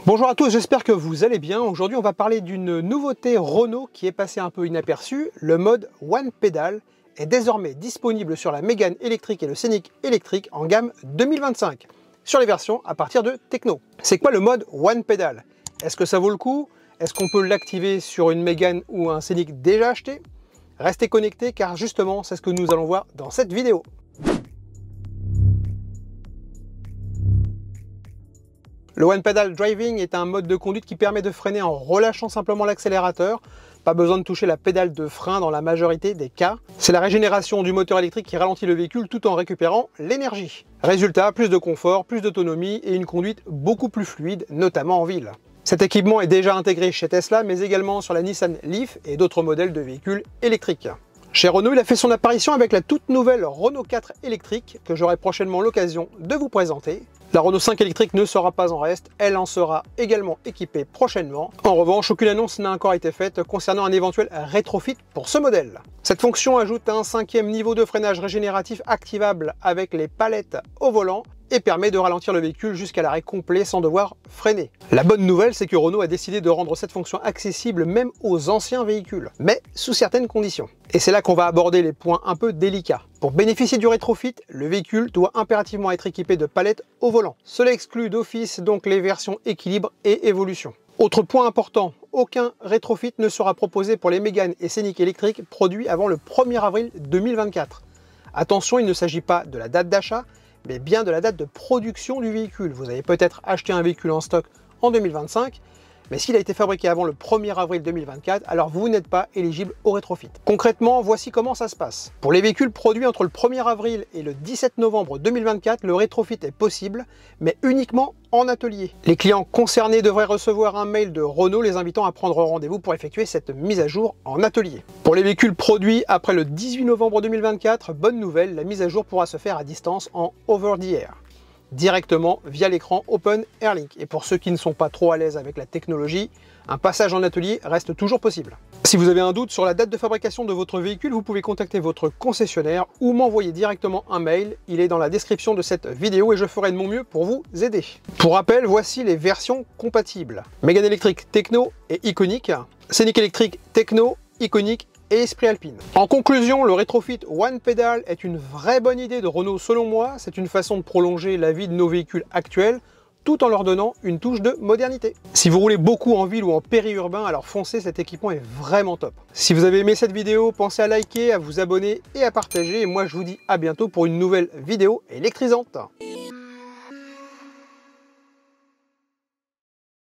Bonjour à tous, j'espère que vous allez bien. Aujourd'hui, on va parler d'une nouveauté Renault qui est passée un peu inaperçue. Le mode One Pedal est désormais disponible sur la Mégane électrique et le Scénic électrique en gamme 2025, sur les versions à partir de Tekno. C'est quoi le mode One Pedal? Est-ce que ça vaut le coup? Est-ce qu'on peut l'activer sur une Mégane ou un Scénic déjà acheté? Restez connectés car justement, c'est ce que nous allons voir dans cette vidéo. Le One Pedal Driving est un mode de conduite qui permet de freiner en relâchant simplement l'accélérateur. Pas besoin de toucher la pédale de frein dans la majorité des cas. C'est la régénération du moteur électrique qui ralentit le véhicule tout en récupérant l'énergie. Résultat, plus de confort, plus d'autonomie et une conduite beaucoup plus fluide, notamment en ville. Cet équipement est déjà intégré chez Tesla, mais également sur la Nissan Leaf et d'autres modèles de véhicules électriques. Chez Renault, il a fait son apparition avec la toute nouvelle Renault 4 électrique que j'aurai prochainement l'occasion de vous présenter. La Renault 5 électrique ne sera pas en reste, elle en sera également équipée prochainement. En revanche, aucune annonce n'a encore été faite concernant un éventuel rétrofit pour ce modèle. Cette fonction ajoute un 5e niveau de freinage régénératif activable avec les palettes au volant et permet de ralentir le véhicule jusqu'à l'arrêt complet sans devoir freiner. La bonne nouvelle, c'est que Renault a décidé de rendre cette fonction accessible même aux anciens véhicules, mais sous certaines conditions. Et c'est là qu'on va aborder les points un peu délicats. Pour bénéficier du rétrofit, le véhicule doit impérativement être équipé de palettes au volant. Cela exclut d'office donc les versions équilibre et évolution. Autre point important, aucun rétrofit ne sera proposé pour les Mégane et Scénic électriques produits avant le 1er avril 2024. Attention, il ne s'agit pas de la date d'achat, mais bien de la date de production du véhicule. Vous avez peut-être acheté un véhicule en stock en 2025, mais s'il a été fabriqué avant le 1er avril 2024, alors vous n'êtes pas éligible au rétrofit. Concrètement, voici comment ça se passe. Pour les véhicules produits entre le 1er avril et le 17 novembre 2024, le rétrofit est possible, mais uniquement en atelier. Les clients concernés devraient recevoir un mail de Renault les invitant à prendre rendez-vous pour effectuer cette mise à jour en atelier. Pour les véhicules produits après le 18 novembre 2024, bonne nouvelle, la mise à jour pourra se faire à distance en over the air, directement via l'écran Open Airlink. Et pour ceux qui ne sont pas trop à l'aise avec la technologie, un passage en atelier reste toujours possible. Si vous avez un doute sur la date de fabrication de votre véhicule, vous pouvez contacter votre concessionnaire ou m'envoyer directement un mail. Il est dans la description de cette vidéo et je ferai de mon mieux pour vous aider. Pour rappel, voici les versions compatibles. Mégane électrique Tekno et Iconic, Scénic électrique Tekno, Iconic et Esprit Alpine. En conclusion, le rétrofit One Pedal est une vraie bonne idée de Renault selon moi. C'est une façon de prolonger la vie de nos véhicules actuels tout en leur donnant une touche de modernité. Si vous roulez beaucoup en ville ou en périurbain, alors foncez, cet équipement est vraiment top. Si vous avez aimé cette vidéo, pensez à liker, à vous abonner et à partager. Et moi je vous dis à bientôt pour une nouvelle vidéo électrisante.